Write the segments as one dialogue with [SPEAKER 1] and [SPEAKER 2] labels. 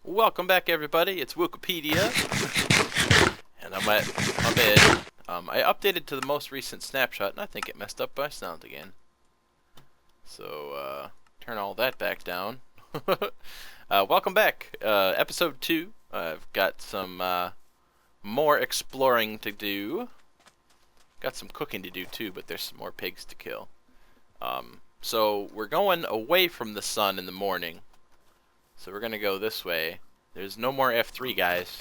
[SPEAKER 1] Welcome back, everybody. It's Wukepedia, and I'm at my bed. I updated to the most recent snapshot, and I think it messed up my sound again. So, turn all that back down. Welcome back. Episode 2. I've got some more exploring to do. Got some cooking to do, too, but there's some more pigs to kill. So, we're going away from the sun in the morning. So we're gonna go this way. There's no more F3 guys.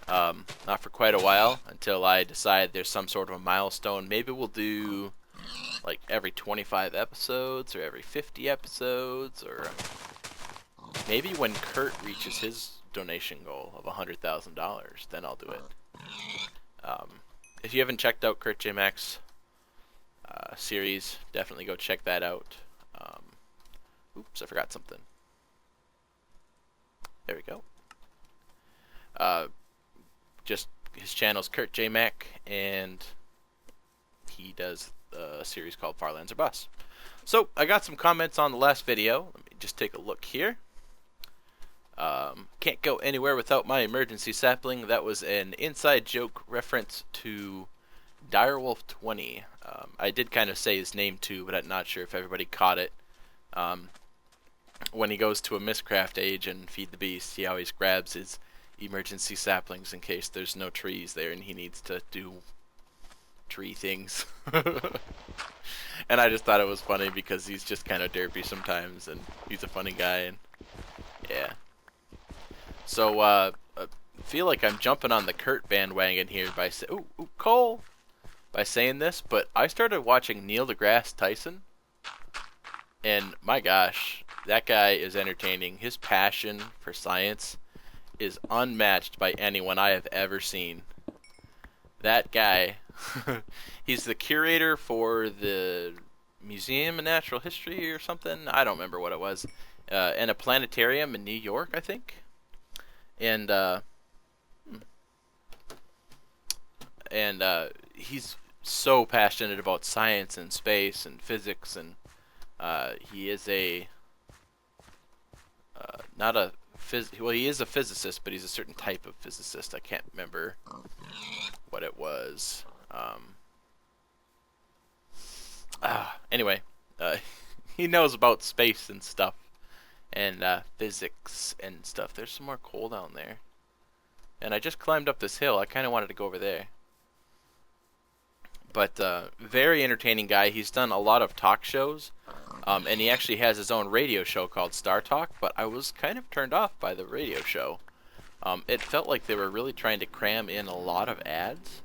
[SPEAKER 1] Not for quite a while until I decide there's some sort of a milestone. Maybe we'll do like every 25 episodes or every 50 episodes, or maybe when Kurt reaches his donation goal of $100,000, then I'll do it. If you haven't checked out Kurtjmac's series, definitely go check that out. Oops, I forgot something. There we go. Just his channel's Kurtjmac, and he does a series called Farlands or Bus. So I got some comments on the last video. Let me just take a look here. Can't go anywhere without my emergency sapling. That was an inside joke reference to Direwolf 20. I did kind of say his name too, but I'm not sure if everybody caught it. When he goes to a Mistcraft age and feed the beast, he always grabs his emergency saplings in case there's no trees there and he needs to do tree things. And I just thought it was funny because he's just kind of derpy sometimes, and he's a funny guy, and yeah. So I feel like I'm jumping on the Kurt bandwagon here by saying, ooh, Cole, by saying this, but I started watching Neil deGrasse Tyson, and my gosh, that guy is entertaining. His passion for science is unmatched by anyone I have ever seen. That guy, he's the curator for the Museum of Natural History or something. I don't remember what it was. And a planetarium in New York, I think. And he's so passionate about science and space and physics, and he is a not a well, he is a physicist, but he's a certain type of physicist. I can't remember what it was. Anyway, he knows about space and stuff, and physics and stuff. There's some more coal down there, and I just climbed up this hill. I kind of wanted to go over there. But very entertaining guy. He's done a lot of talk shows. And he actually has his own radio show called Star Talk, but I was kind of turned off by the radio show. It felt like they were really trying to cram in a lot of ads.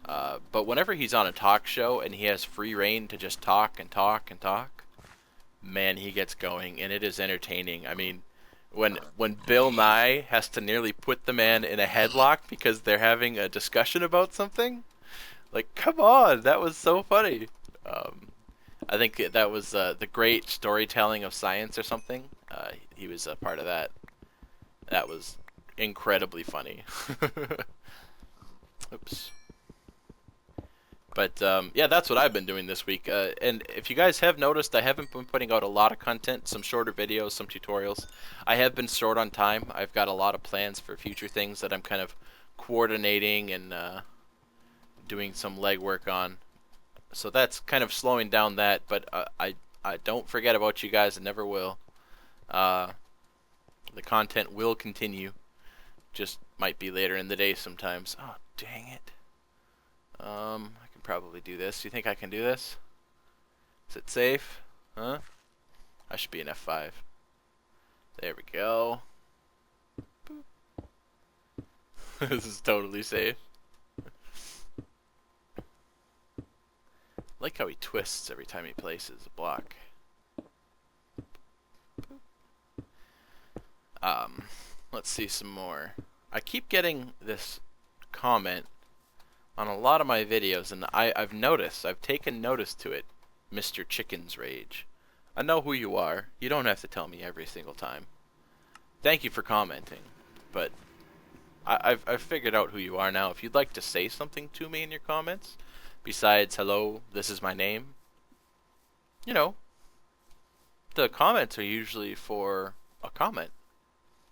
[SPEAKER 1] But whenever he's on a talk show and he has free reign to just talk and talk and talk, man, he gets going, and it is entertaining. I mean, when Bill Nye has to nearly put the man in a headlock because they're having a discussion about something, like, come on, that was so funny. I think that was the great storytelling of science or something. He was a part of that. That was incredibly funny. Oops. But yeah, that's what I've been doing this week. And if you guys have noticed, I haven't been putting out a lot of content, some shorter videos, some tutorials. I have been short on time. I've got a lot of plans for future things that I'm kind of coordinating and doing some legwork on. So that's kind of slowing down that, but I don't forget about you guys. I never will. The content will continue. Just might be later in the day sometimes. Oh, dang it. I can probably do this. You think I can do this? Is it safe? Huh? I should be an F5. There we go. This is totally safe. I like how he twists every time he places a block. Let's see some more. I keep getting this comment on a lot of my videos, and I've noticed, I've taken notice to it, Mr. Chicken's Rage. I know who you are. You don't have to tell me every single time. Thank you for commenting, but I've figured out who you are now. If you'd like to say something to me in your comments, besides, hello, this is my name, you know, the comments are usually for a comment.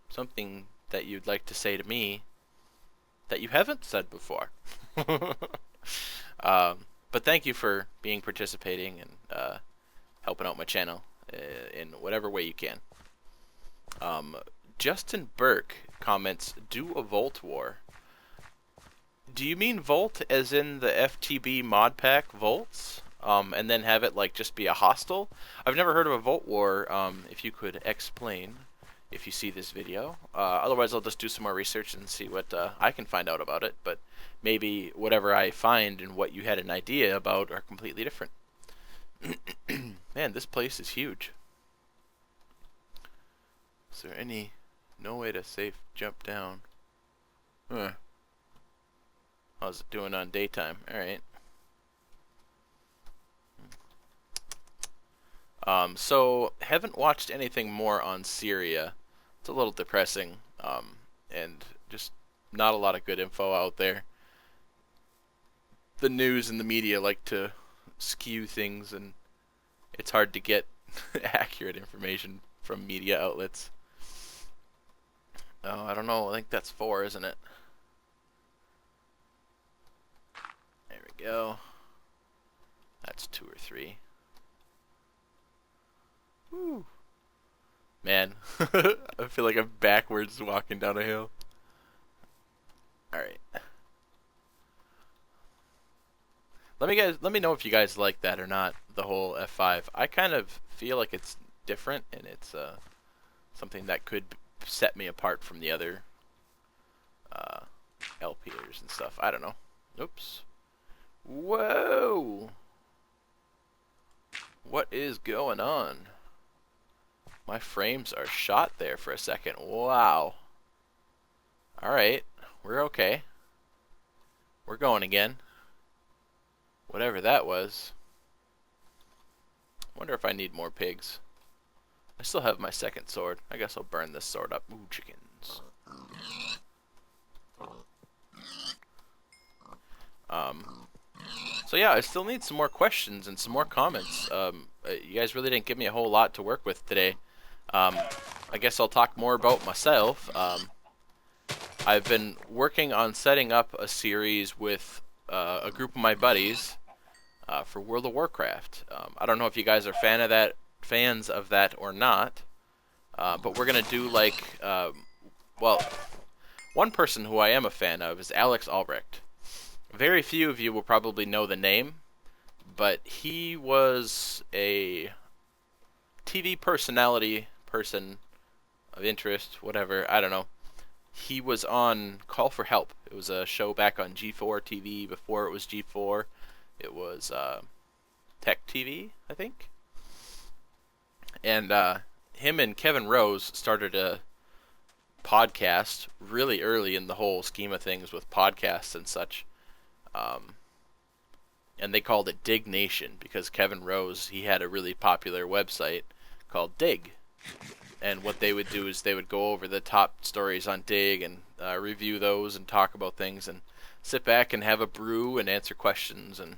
[SPEAKER 1] something that you'd like to say to me that you haven't said before. But thank you for participating and helping out my channel in whatever way you can. Justin Burke comments, do a Volt War. Do you mean Volt as in the FTB mod pack Volts? And then have it like just be a hostile? I've never heard of a Volt War. If you could explain if you see this video. Otherwise I'll just do some more research and see what I can find out about it. But maybe whatever I find and what you had an idea about are completely different. Man, this place is huge. Is there no way to safe jump down? Huh. How's it doing on daytime? Alright. So, haven't watched anything more on Syria. It's a little depressing, and just not a lot of good info out there. The news and the media like to skew things, and it's hard to get accurate information from media outlets. Oh, I don't know. I think that's 4, isn't it? There we go. That's 2 or 3. Woo. Man, I feel like I'm backwards walking down a hill. Alright. Let me know if you guys like that or not, the whole F5. I kind of feel like it's different, and it's something that could set me apart from the other LPers and stuff. I don't know. Oops. Whoa! What is going on? My frames are shot there for a second. Wow. Alright. We're okay. We're going again. Whatever that was. Wonder if I need more pigs. I still have my second sword. I guess I'll burn this sword up. Ooh, chickens. So yeah, I still need some more questions and some more comments. You guys really didn't give me a whole lot to work with today. I guess I'll talk more about myself. I've been working on setting up a series with a group of my buddies for World of Warcraft. I don't know if you guys are fans of that or not, but we're gonna do like, well, one person who I am a fan of is Alex Albrecht. Very few of you will probably know the name, but he was a TV personality, person of interest, whatever, I don't know. He was on Call for Help. It was a show back on G4 TV before it was G4. It was Tech TV, I think. And him and Kevin Rose started a podcast really early in the whole scheme of things with podcasts and such. And they called it Dig Nation because Kevin Rose, he had a really popular website called Dig. And what they would do is they would go over the top stories on Dig and review those and talk about things and sit back and have a brew and answer questions. And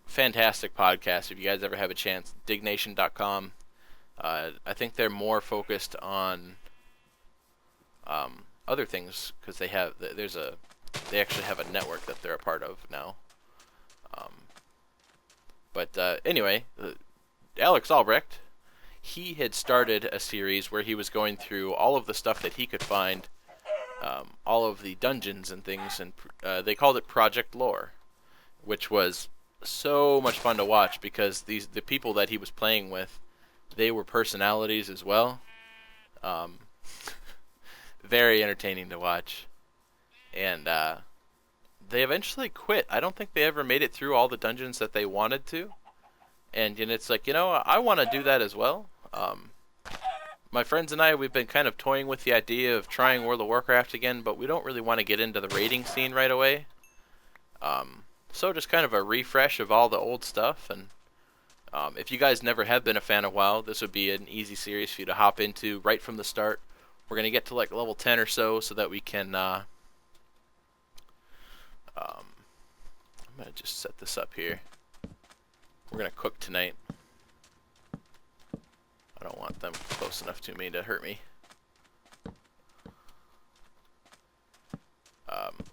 [SPEAKER 1] fantastic podcast. If you guys ever have a chance, dignation.com. I think they're more focused on other things because they actually have a network that they're a part of now. Anyway, Alex Albrecht, he had started a series where he was going through all of the stuff that he could find, all of the dungeons and things, and they called it Project Lore, which was so much fun to watch because the people that he was playing with, they were personalities as well. Very entertaining to watch. And they eventually quit. I don't think they ever made it through all the dungeons that they wanted to. And it's like, I want to do that as well. My friends and I, we've been kind of toying with the idea of trying World of Warcraft again, but we don't really want to get into the raiding scene right away. So just kind of a refresh of all the old stuff. And if you guys never have been a fan of WoW, this would be an easy series for you to hop into right from the start. We're going to get to like level 10 or so that we can... I'm going to just set this up here. We're going to cook tonight. I don't want them close enough to me to hurt me.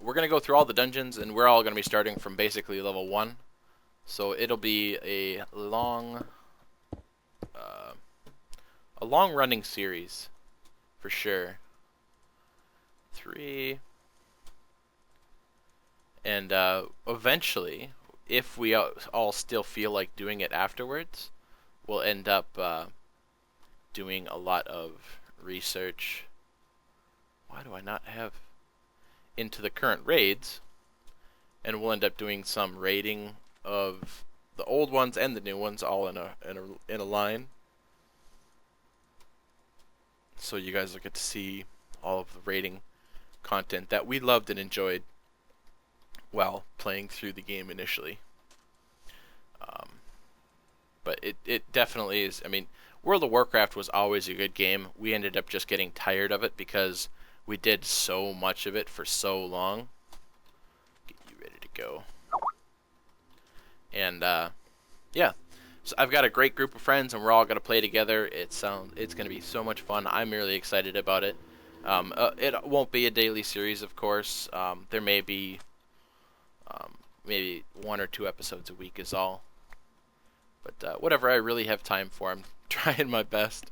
[SPEAKER 1] we're gonna go through all the dungeons, and we're all gonna be starting from basically level 1. So it'll be uh, a long running series for sure. 3, and eventually, if we all still feel like doing it afterwards, we'll end up doing a lot of research. Why do I not have into the current raids? And we'll end up doing some raiding of the old ones and the new ones all in a line. So you guys will get to see all of the raiding content that we loved and enjoyed while playing through the game initially. But it definitely is. I mean, World of Warcraft was always a good game. We ended up just getting tired of it because we did so much of it for so long. Get you ready to go. And yeah, so I've got a great group of friends, and we're all gonna play together. It's gonna be so much fun. I'm really excited about it. It won't be a daily series, of course. There may be maybe 1 or 2 episodes a week is all. But whatever I really have time for, I'm trying my best.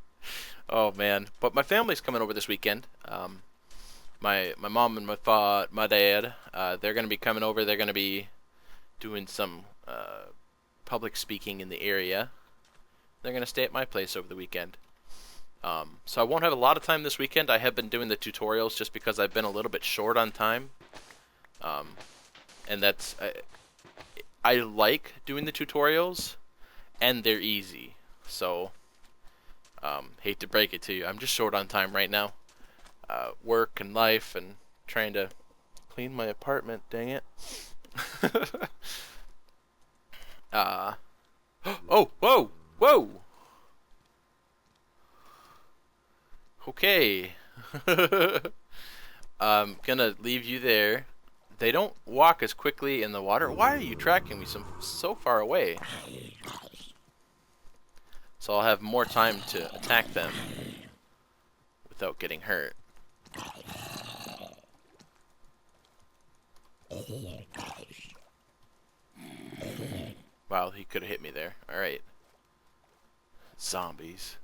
[SPEAKER 1] Oh man! But my family's coming over this weekend. My mom and my dad, they're gonna be coming over. They're gonna be doing some public speaking in the area. They're gonna stay at my place over the weekend. So I won't have a lot of time this weekend. I have been doing the tutorials just because I've been a little bit short on time. And that's I like doing the tutorials, and they're easy. So hate to break it to you, I'm just short on time right now. Work and life and trying to clean my apartment, dang it. Oh, whoa, whoa. Okay. I'm gonna leave you there. They don't walk as quickly in the water. Why are you tracking me so far away? So I'll have more time to attack them without getting hurt. Wow, he could have hit me there. Alright. Zombies.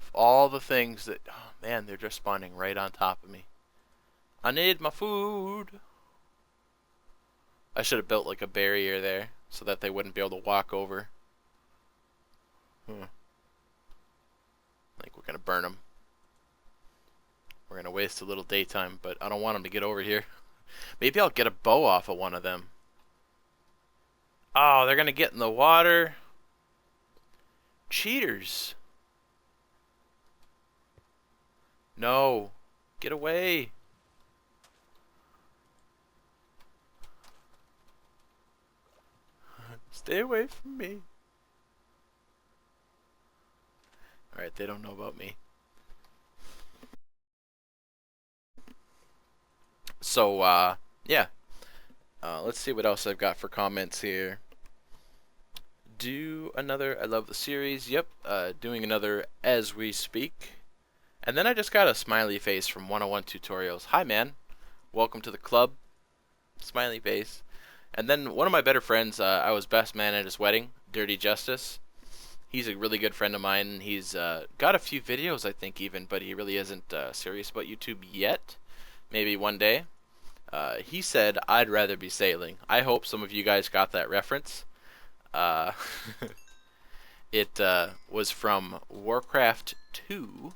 [SPEAKER 1] Of all the things that... Oh, man, they're just spawning right on top of me. I need my food. I should have built like a barrier there so that they wouldn't be able to walk over. I think we're gonna burn them. We're gonna waste a little daytime, but I don't want them to get over here. Maybe I'll get a bow off of one of them. Oh, they're gonna get in the water. Cheaters. No. Get away. Stay away from me. Alright, they don't know about me. So, yeah. Let's see what else I've got for comments here. Do another, I love the series. Yep, doing another as we speak. And then I just got a smiley face from 101 Tutorials. Hi, man. Welcome to the club. Smiley face. And then one of my better friends, I was best man at his wedding, Dirty Justice. He's a really good friend of mine. He's got a few videos, I think, even, but he really isn't serious about YouTube yet. Maybe one day. He said, I'd rather be sailing. I hope some of you guys got that reference. It was from Warcraft 2.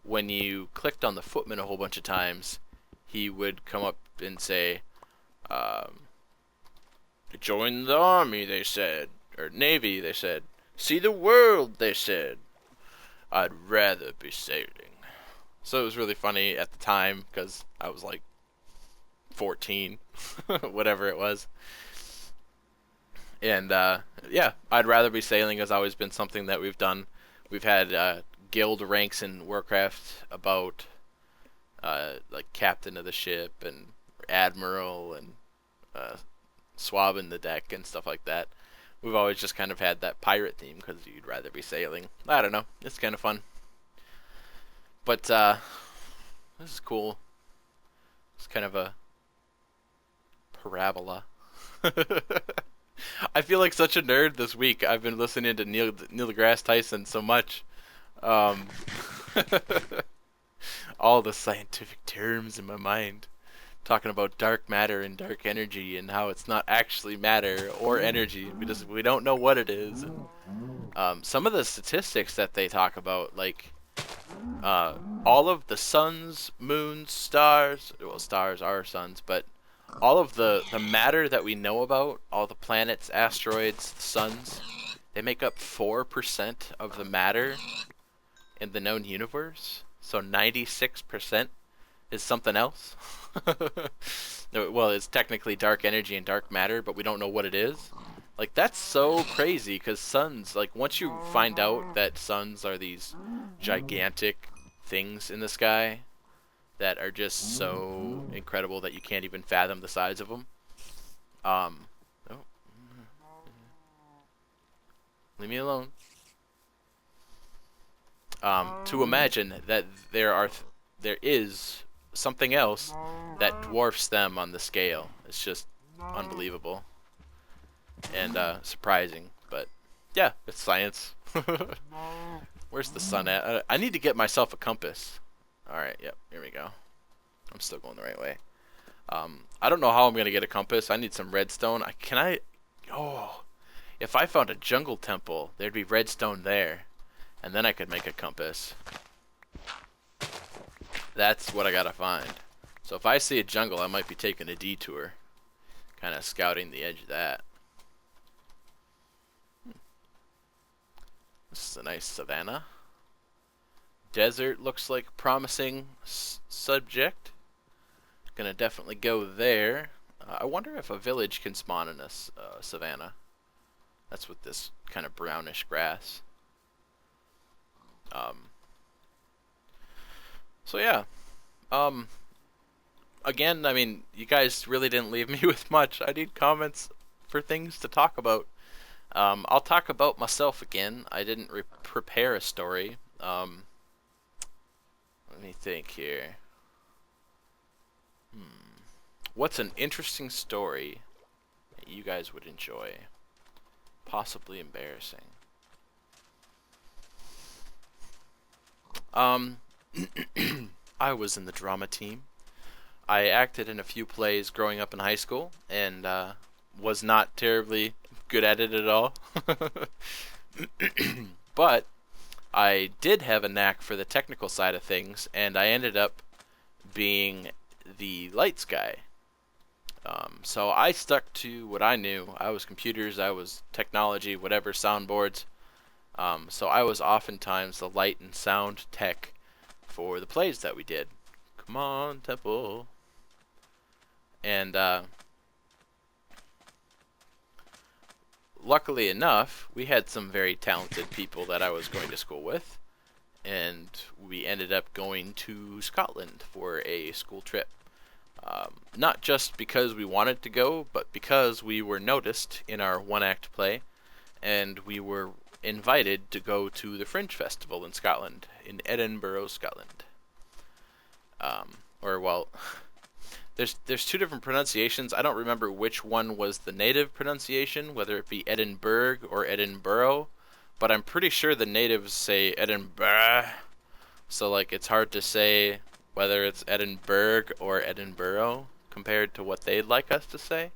[SPEAKER 1] When you clicked on the footman a whole bunch of times, he would come up and say, join the army, they said. Or navy, they said. See the world, they said. I'd rather be sailing. So it was really funny at the time, because I was like 14, whatever it was. And yeah, I'd rather be sailing has always been something that we've done. We've had guild ranks in Warcraft about like captain of the ship and admiral and swabbing the deck and stuff like that. We've always just kind of had that pirate theme because you'd rather be sailing. I don't know. It's kind of fun. But this is cool. It's kind of a parabola. I feel like such a nerd this week. I've been listening to Neil deGrasse Tyson so much. Um, all the scientific terms in my mind, talking about dark matter and dark energy and how it's not actually matter or energy. We don't know what it is. And some of the statistics that they talk about, like uh, all of the suns, moons, stars. Well, stars are suns, but all of the matter that we know about, all the planets, asteroids, suns, they make up 4% of the matter in the known universe. So 96% is something else. No, well, it's technically dark energy and dark matter, but we don't know what it is. Like, that's so crazy, because suns, like, once you find out that suns are these gigantic things in the sky that are just so incredible that you can't even fathom the size of them. Um, oh, leave me alone. To imagine that there is something else that dwarfs them on the scale. It's just unbelievable and surprising. But yeah, it's science. Where's the sun at? I need to get myself a compass. Alright, yep, here we go. I'm still going the right way. I don't know how I'm going to get a compass. I need some redstone. Oh, if I found a jungle temple, there'd be redstone there. And then I could make a compass. That's what I gotta find. So if I see a jungle, I might be taking a detour. Kind of scouting the edge of that. This is a nice savanna. Desert looks like a promising subject. Gonna definitely go there. I wonder if a village can spawn in a savanna. That's with this kind of brownish grass. So yeah. Again, I mean, you guys really didn't leave me with much. I need comments for things to talk about. I'll talk about myself again. I didn't prepare a story. Let me think here. What's an interesting story that you guys would enjoy? Possibly embarrassing. I was in the drama team. I acted in a few plays growing up in high school, and was not terribly good at it at all. But I did have a knack for the technical side of things, and I ended up being the lights guy. So I stuck to what I knew. I was computers, I was technology, whatever, soundboards. So I was oftentimes the light and sound tech for the plays that we did. Come on, Temple. And luckily enough, we had some very talented people that I was going to school with, and we ended up going to Scotland for a school trip. Not just because we wanted to go, but because we were noticed in our one-act play, and we were invited to go to the Fringe Festival in Scotland, in Edinburgh, Scotland. Or, well, there's two different pronunciations. I don't remember which one was the native pronunciation, whether it be Edinburgh or Edinburgh, but I'm pretty sure the natives say Edinburgh. So, like, it's hard to say whether it's Edinburgh or Edinburgh compared to what they'd like us to say.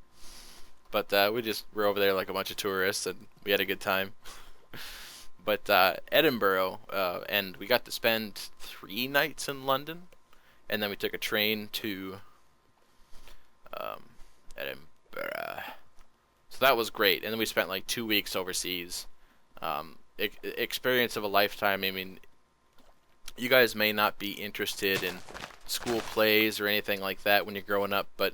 [SPEAKER 1] But we just were over there like a bunch of tourists, and we had a good time. But Edinburgh, and we got to spend 3 nights in London, and then we took a train to Edinburgh. So that was great, and then we spent like 2 weeks overseas. Experience of a lifetime. I mean, you guys may not be interested in school plays or anything like that when you're growing up, but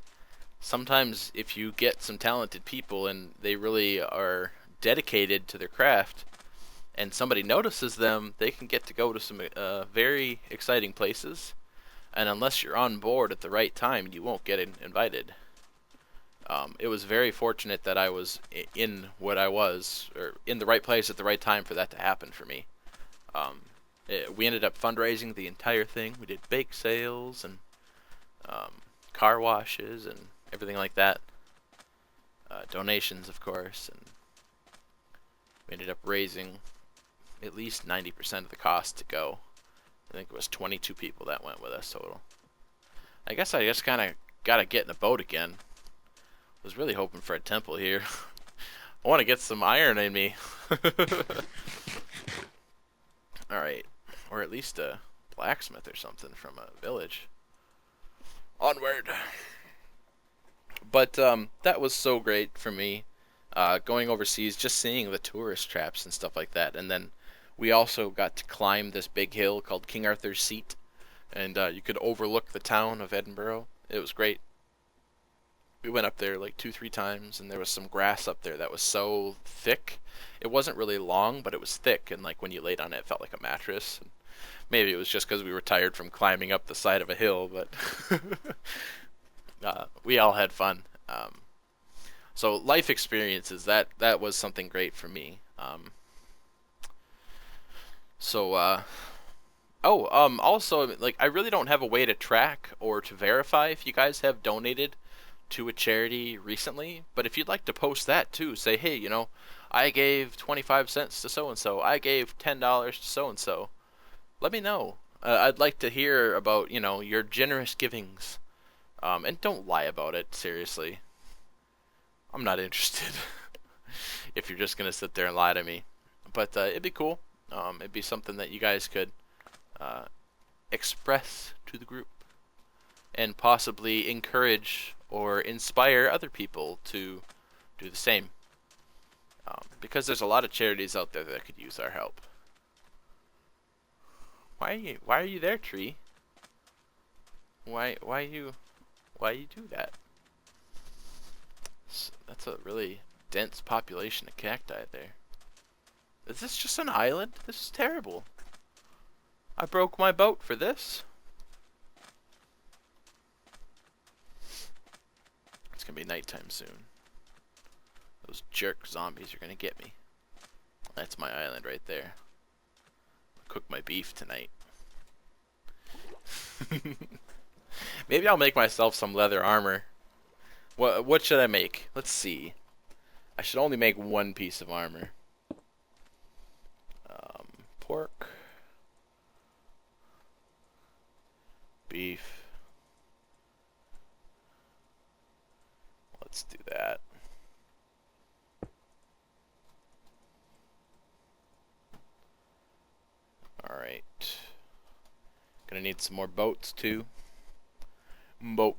[SPEAKER 1] sometimes if you get some talented people and they really are dedicated to their craft and somebody notices them, they can get to go to some very exciting places, and unless you're on board at the right time, you won't get invited. It was very fortunate that I was in what I was, or in the right place at the right time for that to happen for me. We ended up fundraising the entire thing. We did bake sales and car washes and everything like that. Donations, of course, and we ended up raising at least 90% of the cost to go. I think it was 22 people that went with us total. I guess I just kind of got to get in the boat again. Was really hoping for a temple here. I want to get some iron in me. Alright. Or at least a blacksmith or something from a village. Onward! But that was so great for me. Going overseas, just seeing the tourist traps and stuff like that. And then we also got to climb this big hill called King Arthur's Seat. And you could overlook the town of Edinburgh. It was great. We went up there like 2-3 times, and there was some grass up there that was so thick. It wasn't really long, but it was thick, and like when you laid on it, it felt like a mattress. And maybe it was just because we were tired from climbing up the side of a hill, but we all had fun. So life experiences, that was something great for me. Also, like, I really don't have a way to track or to verify if you guys have donated to a charity recently, but if you'd like to post that too, say, hey, you know, I gave 25 cents to so-and-so, I gave $10 to so-and-so, let me know. I'd like to hear about, you know, your generous givings. And don't lie about it, seriously. I'm not interested if you're just going to sit there and lie to me. But it'd be cool. It'd be something that you guys could express to the group and possibly encourage or inspire other people to do the same. Because there's a lot of charities out there that could use our help. Why are you there, tree? Why you do that? That's a really dense population of cacti there. Is this just an island? This is terrible. I broke my boat for this. It's gonna be nighttime soon. Those jerk zombies are gonna get me. That's my island right there. I'll cook my beef tonight. Maybe I'll make myself some leather armor. What should I make? Let's see. I should only make one piece of armor. Pork. Beef. Let's do that. Alright. Gonna need some more boats too. Boat.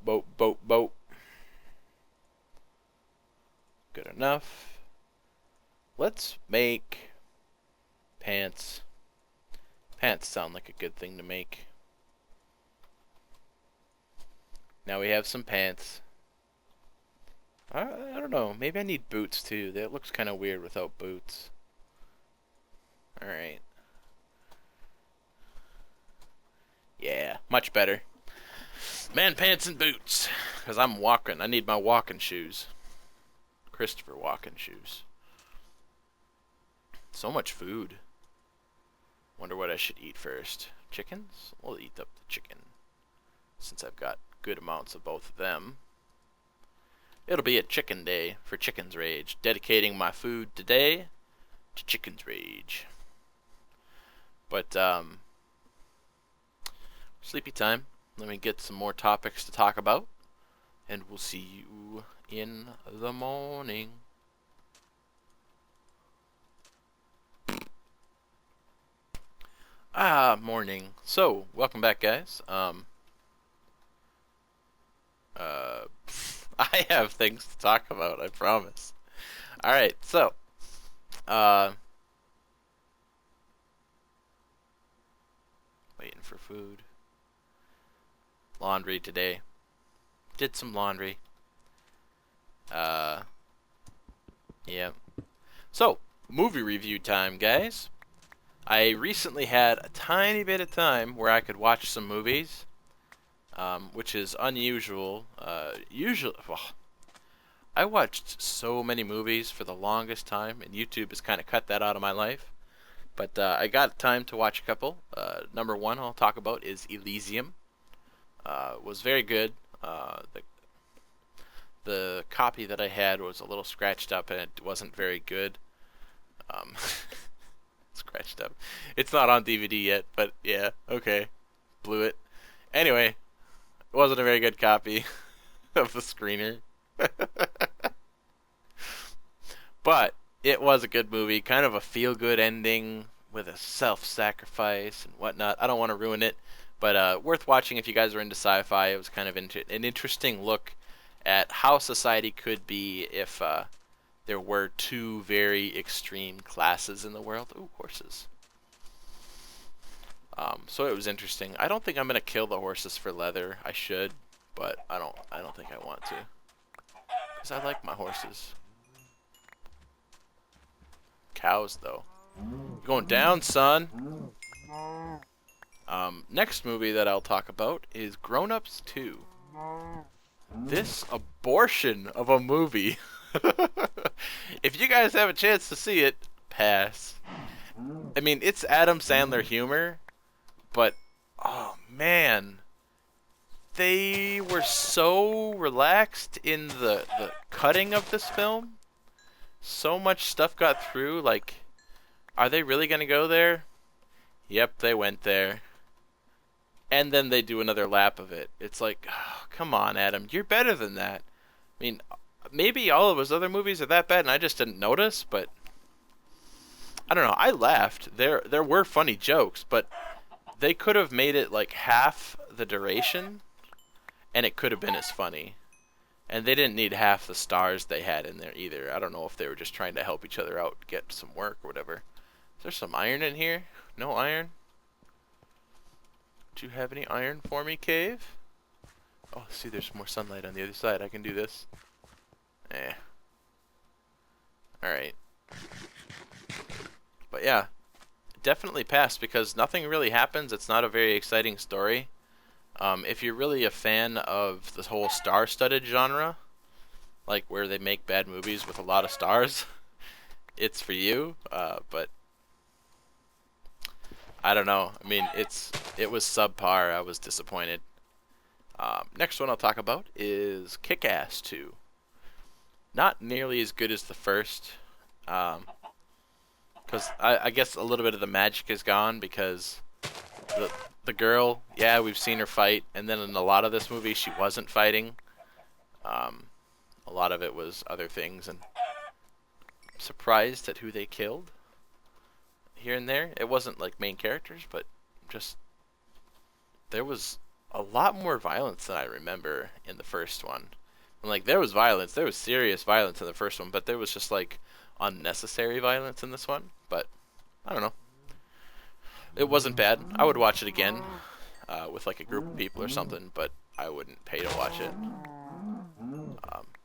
[SPEAKER 1] Good enough. Let's make pants. Pants sound like a good thing to make. Now we have some pants. I don't know. Maybe I need boots too. That looks kind of weird without boots. Alright. Yeah, much better. Man, pants and boots. Because I'm walking. I need my walking shoes. Christopher walking shoes. So much food. Wonder what I should eat first. Chickens? We'll eat up the chicken. Since I've got good amounts of both of them. It'll be a chicken day for Chicken's Rage. Dedicating my food today to Chicken's Rage. But, sleepy time. Let me get some more topics to talk about. And we'll see you in the morning. Morning. So, welcome back, guys. I have things to talk about, I promise. Alright, so, waiting for food. Laundry today. Did some laundry. Yeah. So, movie review time, guys. I recently had a tiny bit of time where I could watch some movies, which is unusual. I watched so many movies for the longest time, and YouTube has kind of cut that out of my life. But I got time to watch a couple. Number one I'll talk about is Elysium. Was very good. The copy that I had was a little scratched up and it wasn't very good. Um, scratched up. It's not on DVD yet, but yeah, okay, blew it. Anyway, it wasn't a very good copy of the screener, but it was a good movie. Kind of a feel-good ending with a self-sacrifice and whatnot. I don't want to ruin it, but worth watching if you guys are into sci-fi. It was kind of an interesting look at how society could be if there were two very extreme classes in the world. Ooh, horses. So it was interesting. I don't think I'm gonna kill the horses for leather. I should, but I don't think I want to, cause I like my horses. Cows though. You're going down, son. Next movie that I'll talk about is Grown Ups 2. This abortion of a movie. If you guys have a chance to see it, pass. I mean, it's Adam Sandler humor, but oh man, they were so relaxed in the cutting of this film. So much stuff got through. Like, are they really gonna go there? Yep, they went there. And then they do another lap of it. It's like, oh, come on, Adam, you're better than that. I mean, maybe all of his other movies are that bad and I just didn't notice, but I don't know. I laughed. There were funny jokes, but they could have made it like half the duration and it could have been as funny. And they didn't need half the stars they had in there either. I don't know if they were just trying to help each other out, get some work or whatever. Is there some iron in here? No iron? Do you have any iron for me, cave? Oh, see, there's more sunlight on the other side. I can do this. Eh. Alright. But yeah, definitely pass because nothing really happens. It's not a very exciting story. If you're really a fan of the whole star-studded genre, like where they make bad movies with a lot of stars, it's for you. But I don't know. I mean, it was subpar. I was disappointed. Next one I'll talk about is Kick-Ass 2. Not nearly as good as the first, because I guess a little bit of the magic is gone because the girl, yeah, we've seen her fight, and then in a lot of this movie she wasn't fighting. A lot of it was other things, and I'm surprised at who they killed here and there. It wasn't like main characters, but just there was a lot more violence than I remember in the first one. And like there was violence, there was serious violence in the first one, but there was just like unnecessary violence in this one. But I don't know. It wasn't bad. I would watch it again with like a group of people or something, but I wouldn't pay to watch it.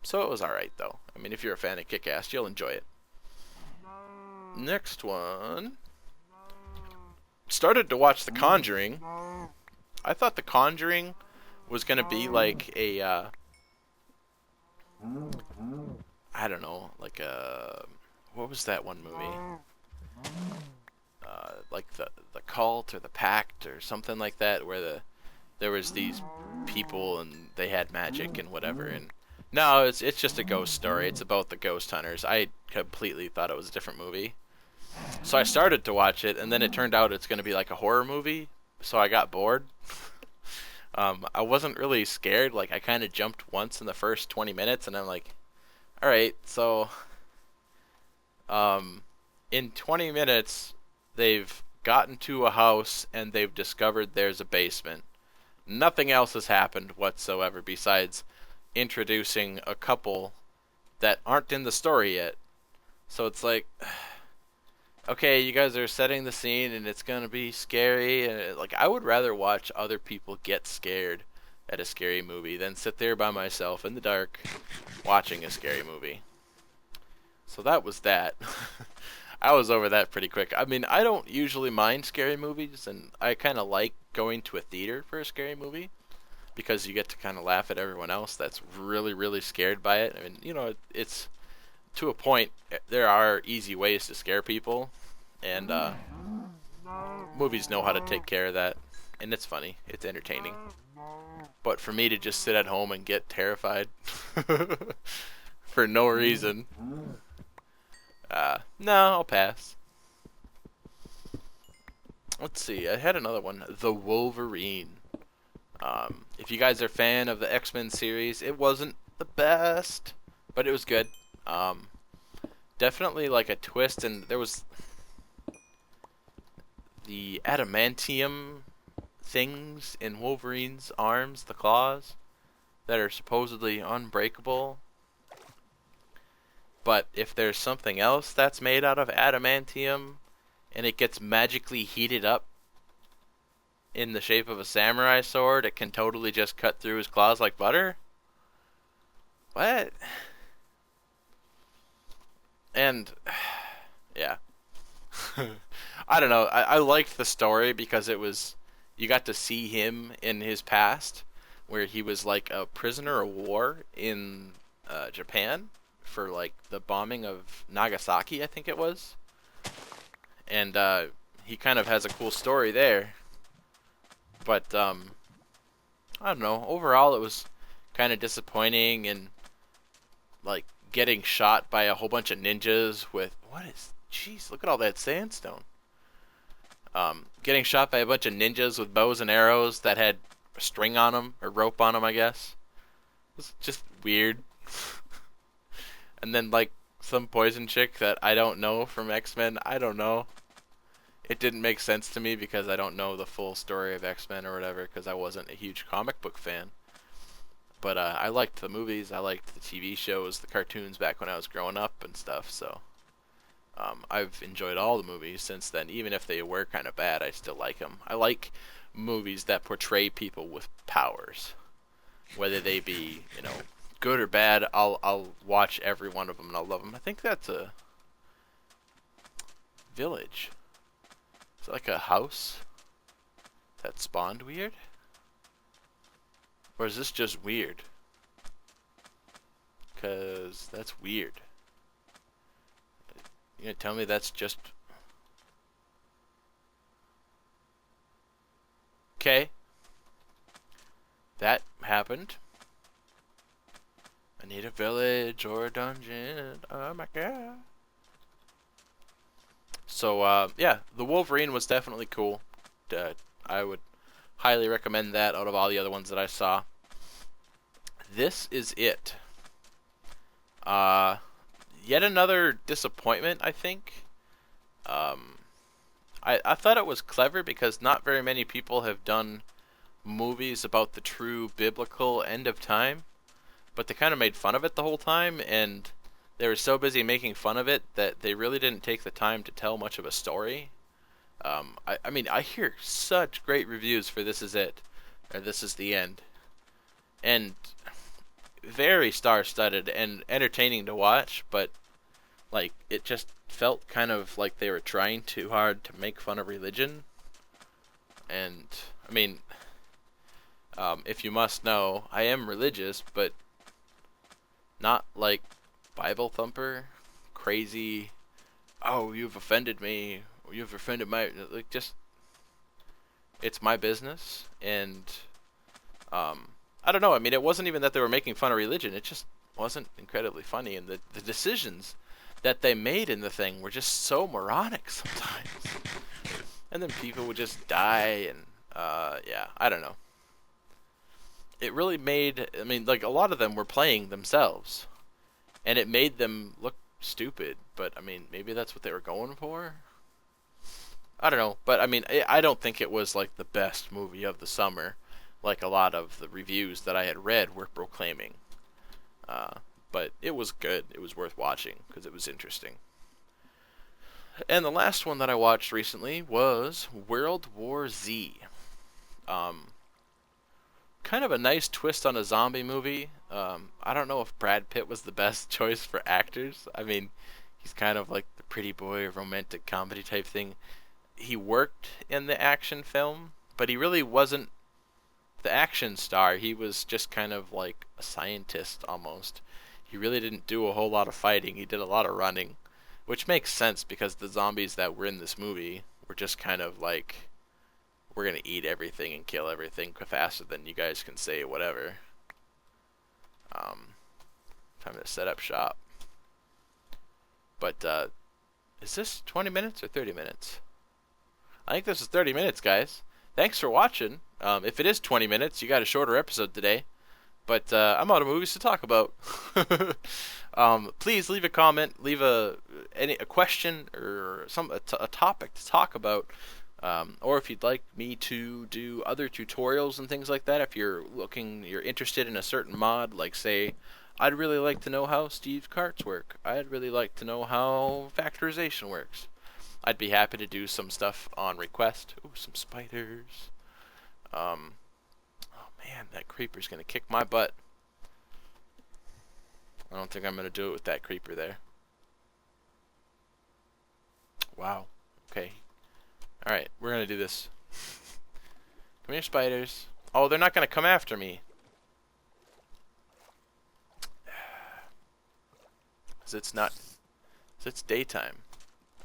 [SPEAKER 1] So it was alright though. I mean, if you're a fan of Kick-Ass, you'll enjoy it. Next one. Started to watch The Conjuring. I thought The Conjuring was going to be like a, I don't know, like a, what was that one movie? Like the Cult or the Pact or something like that, where there was these people and they had magic and whatever. And no, it's just a ghost story. It's about the ghost hunters. I completely thought it was a different movie. So I started to watch it, and then it turned out it's going to be like a horror movie. So I got bored. I wasn't really scared. Like I kind of jumped once in the first 20 minutes, and I'm like, all right. So, in 20 minutes, they've gotten to a house and they've discovered there's a basement. Nothing else has happened whatsoever besides introducing a couple that aren't in the story yet. So it's like, okay, you guys are setting the scene and it's gonna be scary, and like I would rather watch other people get scared at a scary movie than sit there by myself in the dark watching a scary movie. So that was that. I was over that pretty quick. I mean, I don't usually mind scary movies, and I kind of like going to a theater for a scary movie because you get to kind of laugh at everyone else that's really, really scared by it. I mean, you know, it's to a point. There are easy ways to scare people, and movies know how to take care of that. and it's funny, it's entertaining. But for me to just sit at home and get terrified for no reason, no, I'll pass. Let's see, I had another one, The Wolverine. If you guys are a fan of the X-Men series, it wasn't the best, but it was good. Um, Definitely like a twist, and there was the adamantium things in Wolverine's arms, the claws, that are supposedly unbreakable. But if there's something else that's made out of adamantium and it gets magically heated up in the shape of a samurai sword, it can totally just cut through his claws like butter? What? And, yeah. I don't know. I liked the story because it was, you got to see him in his past, where he was like a prisoner of war in Japan for like the bombing of Nagasaki, I think it was, and he kind of has a cool story there. But I don't know. Overall, it was kind of disappointing, and like getting shot by a whole bunch of ninjas with what is? Jeez, look at all that sandstone. Getting shot by a bunch of ninjas with bows and arrows that had a string on them, or rope on them, I guess. It was just weird. And then, like, some poison chick that I don't know from X-Men, I don't know. It didn't make sense to me because I don't know the full story of X-Men or whatever, because I wasn't a huge comic book fan. But I liked the movies, I liked the TV shows, the cartoons back when I was growing up and stuff, so I've enjoyed all the movies since then. Even if they were kind of bad, I still like them. I like movies that portray people with powers, whether they be, good or bad. I'll watch every one of them and I'll love them. I think that's a village. It's like a house that spawned weird, or is this just weird? 'Cause that's weird. You gonna tell me that's just... Okay. That happened. I need a village or a dungeon. Oh my god. So, yeah, the Wolverine was definitely cool. I would highly recommend that out of all the other ones that I saw. This is it. Yet another disappointment, I think. I thought it was clever because not very many people have done movies about the true biblical end of time, but they kind of made fun of it the whole time, and they were so busy making fun of it that they really didn't take the time to tell much of a story. I mean, I hear such great reviews for This Is It, or This Is the End, and very star-studded and entertaining to watch, but like it just felt kind of like they were trying too hard to make fun of religion. And I mean, if you must know, I am religious, but not like Bible thumper, crazy. Oh, you've offended me. Or you've offended my, like, just, it's my business. And I don't know. I mean, it wasn't even that they were making fun of religion. It just wasn't incredibly funny, and the decisions that they made in the thing were just so moronic sometimes. And then people would just die, and yeah, I don't know. It really made, I mean, like, a lot of them were playing themselves, and it made them look stupid, but I mean, maybe that's what they were going for. I don't know, but I mean, I don't think it was like the best movie of the summer, like a lot of the reviews that I had read were proclaiming. Uh, but it was good. It was worth watching because it was interesting. And the last one that I watched recently was World War Z. Um, Kind of a nice twist on a zombie movie. I don't know if Brad Pitt was the best choice for actors. I mean, he's kind of like the pretty boy romantic comedy type thing. He worked in the action film, but he really wasn't the action star. He was just kind of like a scientist almost. He really didn't do a whole lot of fighting. He did a lot of running, which makes sense because the zombies that were in this movie were just kind of like we're gonna eat everything and kill everything faster than you guys can say whatever. Time to set up shop. But is this 20 minutes or 30 minutes? I think this is 30 minutes, guys. Thanks for watching. If it is 20 minutes, you got a shorter episode today. But I'm out of movies to talk about. Please leave a comment, leave a question or a topic to talk about. Or if you'd like me to do other tutorials and things like that, if you're interested in a certain mod, like say, I'd really like to know how Steve's carts work. I'd really like to know how factorization works. I'd be happy to do some stuff on request. Ooh, some spiders. Oh man, that creeper's gonna kick my butt. I don't think I'm gonna do it with that creeper there. Wow. Okay. Alright, we're gonna do this. Come here, spiders. Oh, they're not gonna come after me. It's daytime.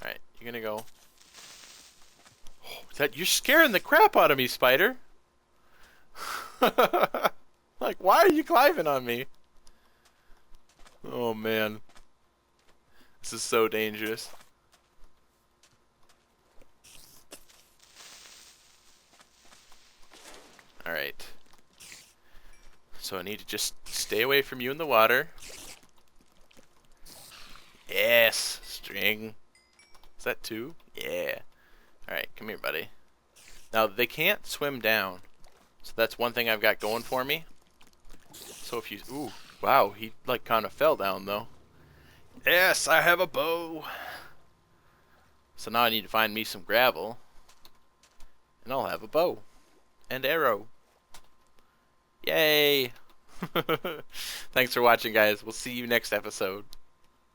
[SPEAKER 1] Alright, you're gonna go. Oh, you're scaring the crap out of me, spider. Like, why are you climbing on me? Oh man. This is so dangerous. Alright. So I need to just stay away from you in the water. Yes, string. Is that 2? Yeah. Alright, come here, buddy. Now, they can't swim down. So that's one thing I've got going for me. So if you... Ooh, wow, he like kind of fell down, though. Yes, I have a bow. So now I need to find me some gravel. And I'll have a bow. And arrow. Yay! Thanks for watching, guys. We'll see you next episode.